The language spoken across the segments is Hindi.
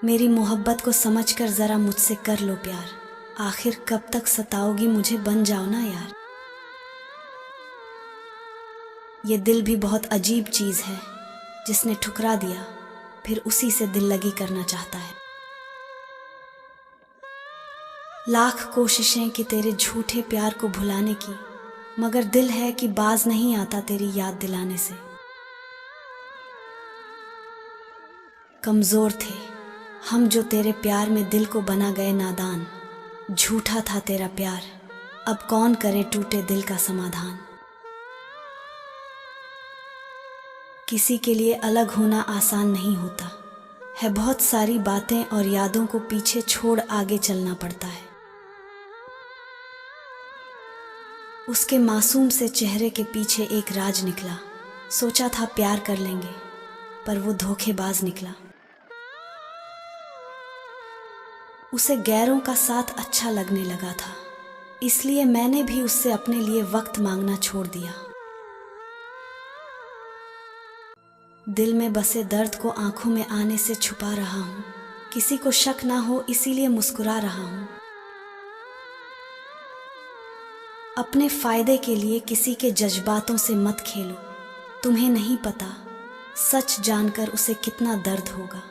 मेरी मोहब्बत को समझकर ज़रा मुझसे कर लो प्यार। आखिर कब तक सताओगी मुझे, बन जाओ ना यार। ये दिल भी बहुत अजीब चीज़ है, जिसने ठुकरा दिया फिर उसी से दिल लगी करना चाहता है। लाख कोशिशें कि तेरे झूठे प्यार को भुलाने की, मगर दिल है कि बाज नहीं आता तेरी याद दिलाने से। कमज़ोर थे हम जो तेरे प्यार में दिल को बना गए नादान। झूठा था तेरा प्यार, अब कौन करे टूटे दिल का समाधान। किसी के लिए अलग होना आसान नहीं होता है, बहुत सारी बातें और यादों को पीछे छोड़ आगे चलना पड़ता है। उसके मासूम से चेहरे के पीछे एक राज निकला। सोचा था प्यार कर लेंगे, पर वो धोखेबाज निकला। उसे गैरों का साथ अच्छा लगने लगा था, इसलिए मैंने भी उससे अपने लिए वक्त मांगना छोड़ दिया। दिल में बसे दर्द को आंखों में आने से छुपा रहा हूँ, किसी को शक ना हो इसीलिए मुस्कुरा रहा हूँ। अपने फायदे के लिए किसी के जज्बातों से मत खेलो, तुम्हें नहीं पता सच जानकर उसे कितना दर्द होगा।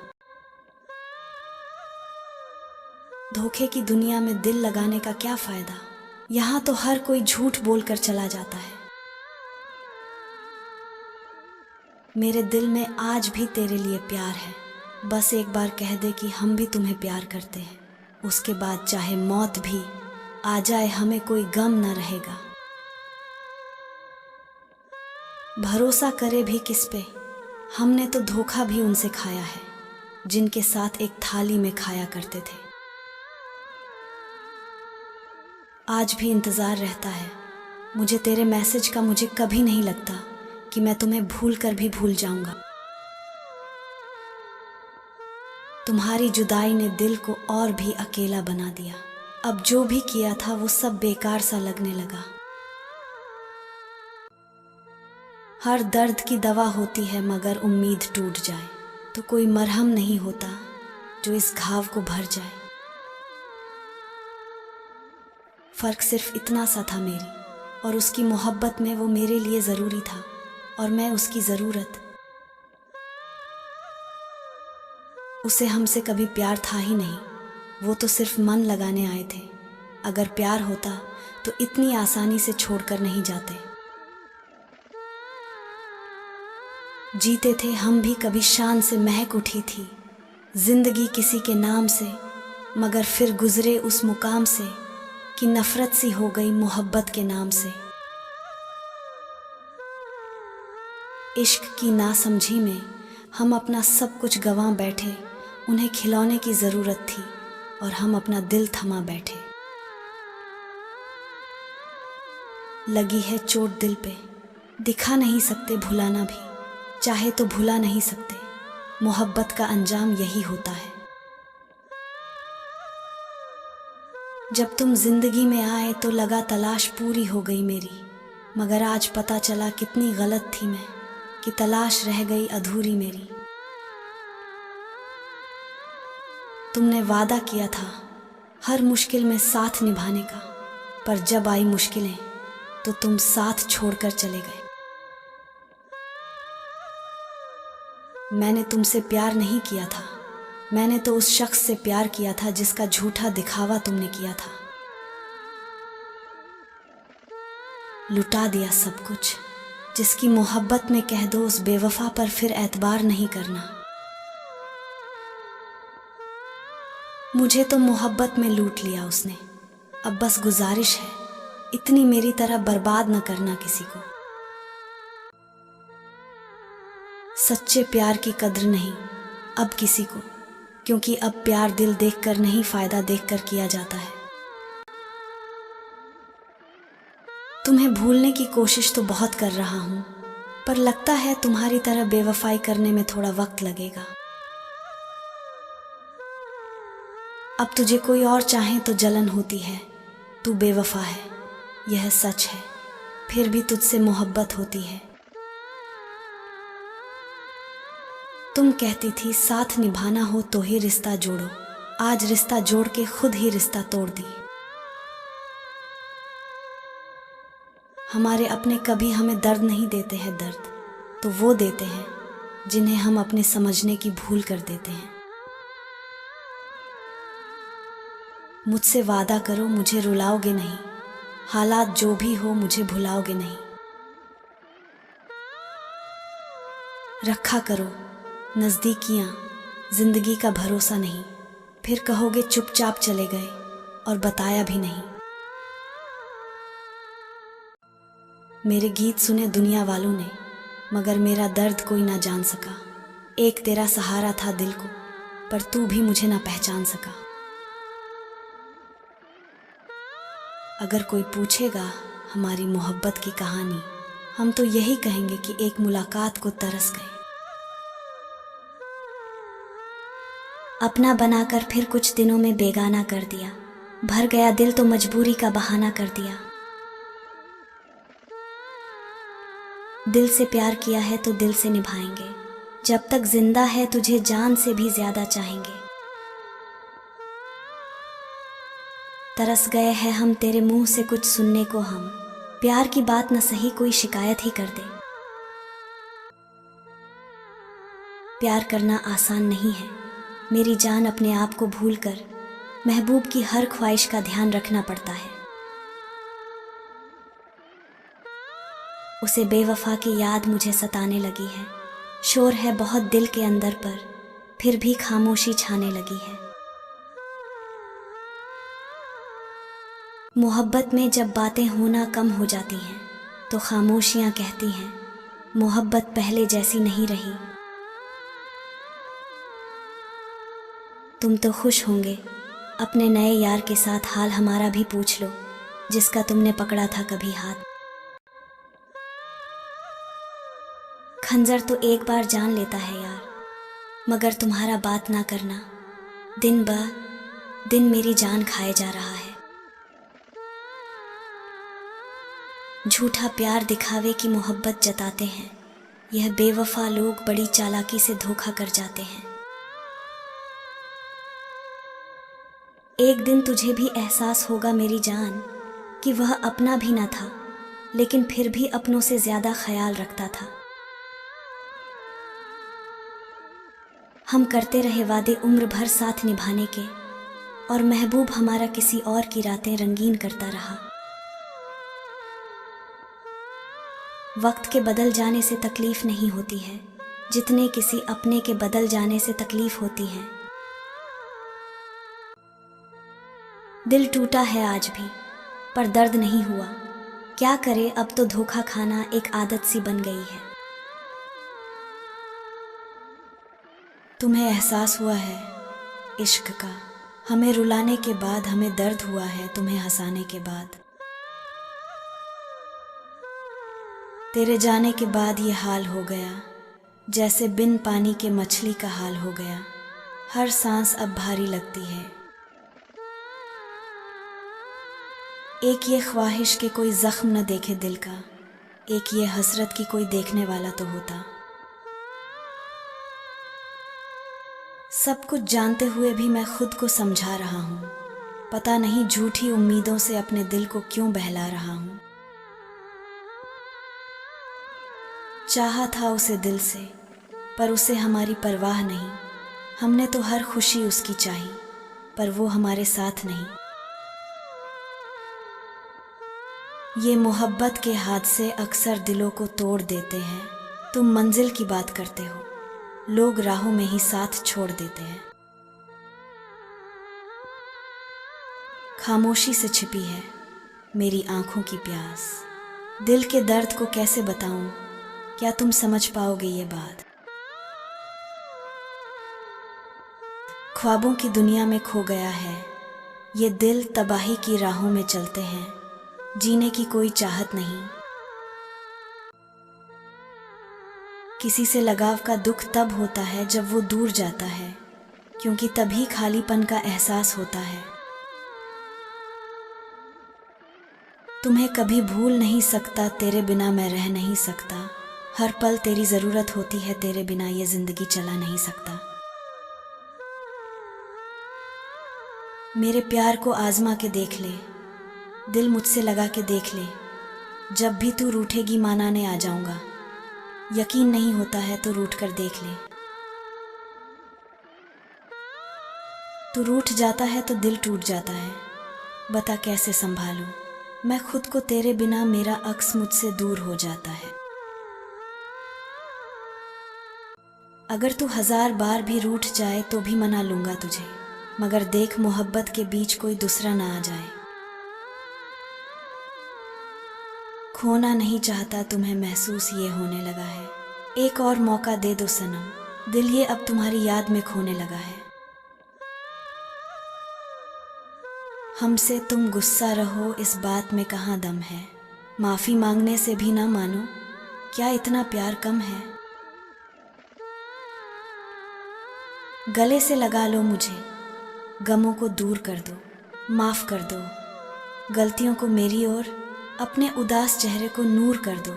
धोखे की दुनिया में दिल लगाने का क्या फायदा, यहाँ तो हर कोई झूठ बोलकर चला जाता है। मेरे दिल में आज भी तेरे लिए प्यार है, बस एक बार कह दे कि हम भी तुम्हें प्यार करते हैं। उसके बाद चाहे मौत भी आ जाए हमें कोई गम न रहेगा। भरोसा करे भी किस पे, हमने तो धोखा भी उनसे खाया है जिनके साथ एक थाली में खाया करते थे। आज भी इंतज़ार रहता है मुझे तेरे मैसेज का, मुझे कभी नहीं लगता कि मैं तुम्हें भूल कर भी भूल जाऊंगा। तुम्हारी जुदाई ने दिल को और भी अकेला बना दिया, अब जो भी किया था वो सब बेकार सा लगने लगा। हर दर्द की दवा होती है मगर उम्मीद टूट जाए तो कोई मरहम नहीं होता जो इस घाव को भर जाए। फ़र्क सिर्फ इतना सा था मेरी और उसकी मोहब्बत में, वो मेरे लिए ज़रूरी था और मैं उसकी ज़रूरत। उसे हमसे कभी प्यार था ही नहीं, वो तो सिर्फ मन लगाने आए थे। अगर प्यार होता तो इतनी आसानी से छोड़कर नहीं जाते। जीते थे हम भी कभी शान से, महक उठी थी जिंदगी किसी के नाम से, मगर फिर गुजरे उस मुकाम से कि नफरत सी हो गई मोहब्बत के नाम से। इश्क की नासमझी में हम अपना सब कुछ गंवा बैठे, उन्हें खिलौने की ज़रूरत थी और हम अपना दिल थमा बैठे। लगी है चोट दिल पे, दिखा नहीं सकते भुलाना भी, चाहे तो भुला नहीं सकते। मोहब्बत का अंजाम यही होता है। जब तुम जिंदगी में आए तो लगा तलाश पूरी हो गई मेरी, मगर आज पता चला कितनी गलत थी मैं कि तलाश रह गई अधूरी मेरी। तुमने वादा किया था हर मुश्किल में साथ निभाने का, पर जब आई मुश्किलें तो तुम साथ छोड़कर चले गए। मैंने तुमसे प्यार नहीं किया था, मैंने तो उस शख्स से प्यार किया था जिसका झूठा दिखावा तुमने किया था। लुटा दिया सब कुछ, जिसकी मोहब्बत में कह दो उस बेवफा पर फिर एतबार नहीं करना। मुझे तो मोहब्बत में लूट लिया उसने, अब बस गुजारिश है इतनी मेरी तरह बर्बाद न करना किसी को। सच्चे प्यार की कद्र नहीं अब किसी को, क्योंकि अब प्यार दिल देखकर नहीं फायदा देखकर किया जाता है। तुम्हें भूलने की कोशिश तो बहुत कर रहा हूं, पर लगता है तुम्हारी तरह बेवफाई करने में थोड़ा वक्त लगेगा। अब तुझे कोई और चाहे तो जलन होती है, तू बेवफा है यह सच है, फिर भी तुझसे मोहब्बत होती है। तुम कहती थी साथ निभाना हो तो ही रिश्ता जोड़ो, आज रिश्ता जोड़ के खुद ही रिश्ता तोड़ दी। हमारे अपने कभी हमें दर्द नहीं देते हैं, दर्द तो वो देते हैं जिन्हें हम अपने समझने की भूल कर देते हैं। मुझसे वादा करो मुझे रुलाओगे नहीं, हालात जो भी हो मुझे भुलाओगे नहीं। रखा करो नज़दीकियाँ, जिंदगी का भरोसा नहीं, फिर कहोगे चुपचाप चले गए और बताया भी नहीं। मेरे गीत सुने दुनिया वालों ने, मगर मेरा दर्द कोई ना जान सका। एक तेरा सहारा था दिल को, पर तू भी मुझे ना पहचान सका। अगर कोई पूछेगा हमारी मोहब्बत की कहानी, हम तो यही कहेंगे कि एक मुलाकात को तरस गए। अपना बनाकर फिर कुछ दिनों में बेगाना कर दिया, भर गया दिल तो मजबूरी का बहाना कर दिया। दिल से प्यार किया है तो दिल से निभाएंगे, जब तक जिंदा है तुझे जान से भी ज्यादा चाहेंगे। तरस गए हैं हम तेरे मुंह से कुछ सुनने को, हम प्यार की बात न सही कोई शिकायत ही कर दे। प्यार करना आसान नहीं है मेरी जान, अपने आप को भूलकर महबूब की हर ख्वाहिश का ध्यान रखना पड़ता है। उसे बेवफा की याद मुझे सताने लगी है, शोर है बहुत दिल के अंदर पर फिर भी खामोशी छाने लगी है। मोहब्बत में जब बातें होना कम हो जाती हैं तो खामोशियां कहती हैं मोहब्बत पहले जैसी नहीं रही। तुम तो खुश होंगे अपने नए यार के साथ, हाल हमारा भी पूछ लो जिसका तुमने पकड़ा था कभी हाथ। खंजर तो एक बार जान लेता है यार, मगर तुम्हारा बात ना करना दिन ब दिन मेरी जान खाए जा रहा है। झूठा प्यार दिखावे की मोहब्बत जताते हैं, यह बेवफा लोग बड़ी चालाकी से धोखा कर जाते हैं। एक दिन तुझे भी एहसास होगा मेरी जान कि वह अपना भी ना था, लेकिन फिर भी अपनों से ज्यादा ख्याल रखता था। हम करते रहे वादे उम्र भर साथ निभाने के, और महबूब हमारा किसी और की रातें रंगीन करता रहा। वक्त के बदल जाने से तकलीफ नहीं होती है जितने किसी अपने के बदल जाने से तकलीफ होती है। दिल टूटा है आज भी पर दर्द नहीं हुआ, क्या करे अब तो धोखा खाना एक आदत सी बन गई है। तुम्हें एहसास हुआ है इश्क का, हमें रुलाने के बाद हमें दर्द हुआ है तुम्हें हंसाने के बाद। तेरे जाने के बाद ये हाल हो गया जैसे बिन पानी के मछली का हाल हो गया, हर सांस अब भारी लगती है। एक ये ख्वाहिश के कोई जख्म न देखे दिल का, एक ये हसरत की कोई देखने वाला तो होता। सब कुछ जानते हुए भी मैं खुद को समझा रहा हूँ, पता नहीं झूठी उम्मीदों से अपने दिल को क्यों बहला रहा हूँ। चाहा था उसे दिल से पर उसे हमारी परवाह नहीं, हमने तो हर खुशी उसकी चाही पर वो हमारे साथ नहीं। ये मोहब्बत के हादसे अक्सर दिलों को तोड़ देते हैं, तुम मंजिल की बात करते हो लोग राहों में ही साथ छोड़ देते हैं। खामोशी से छिपी है मेरी आंखों की प्यास, दिल के दर्द को कैसे बताऊं, क्या तुम समझ पाओगे ये बात। ख्वाबों की दुनिया में खो गया है ये दिल, तबाही की राहों में चलते हैं, जीने की कोई चाहत नहीं। किसी से लगाव का दुख तब होता है जब वो दूर जाता है, क्योंकि तभी खालीपन का एहसास होता है। तुम्हें कभी भूल नहीं सकता, तेरे बिना मैं रह नहीं सकता, हर पल तेरी ज़रूरत होती है, तेरे बिना ये ज़िंदगी चला नहीं सकता। मेरे प्यार को आजमा के देख ले, दिल मुझसे लगा के देख ले। जब भी तू रूठेगी मनाने आ जाऊंगा। यकीन नहीं होता है तो रूठ कर देख ले। तू रूठ जाता है तो दिल टूट जाता है, बता कैसे संभालूं मैं खुद को तेरे बिना। मेरा अक्स मुझसे दूर हो जाता है। अगर तू 1000 बार भी रूठ जाए तो भी मना लूंगा तुझे, मगर देख मोहब्बत के बीच कोई दूसरा ना आ जाए। खोना नहीं चाहता तुम्हें, महसूस ये होने लगा है। एक और मौका दे दो सनम, दिल ये अब तुम्हारी याद में खोने लगा है। हमसे तुम गुस्सा रहो, इस बात में कहाँ दम है। माफ़ी मांगने से भी ना मानो, क्या इतना प्यार कम है। गले से लगा लो मुझे, गमों को दूर कर दो, माफ़ कर दो गलतियों को मेरी ओर, अपने उदास चेहरे को नूर कर दो।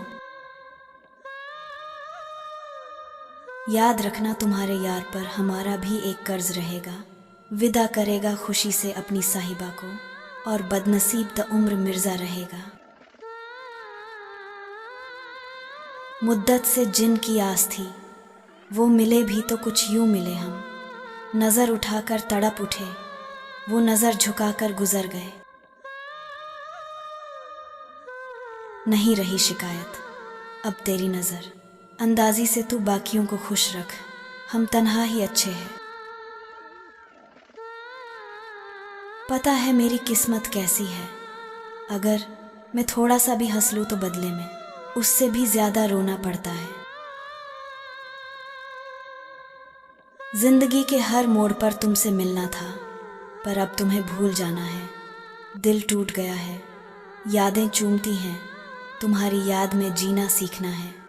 याद रखना तुम्हारे यार पर हमारा भी एक कर्ज रहेगा। विदा करेगा खुशी से अपनी साहिबा को, और बदनसीब द उम्र मिर्ज़ा रहेगा। मुद्दत से जिन की आस थी, वो मिले भी तो कुछ यूं मिले हम। नज़र उठाकर तड़प उठे, वो नज़र झुकाकर गुजर गए। नहीं रही शिकायत अब तेरी नज़र, अंदाज़ी से तू बाकियों को खुश रख, हम तन्हा ही अच्छे हैं। पता है मेरी किस्मत कैसी है, अगर मैं थोड़ा सा भी हंस लूँ तो बदले में उससे भी ज़्यादा रोना पड़ता है। जिंदगी के हर मोड़ पर तुमसे मिलना था, पर अब तुम्हें भूल जाना है। दिल टूट गया है, यादें चूमती हैं, तुम्हारी याद में जीना सीखना है।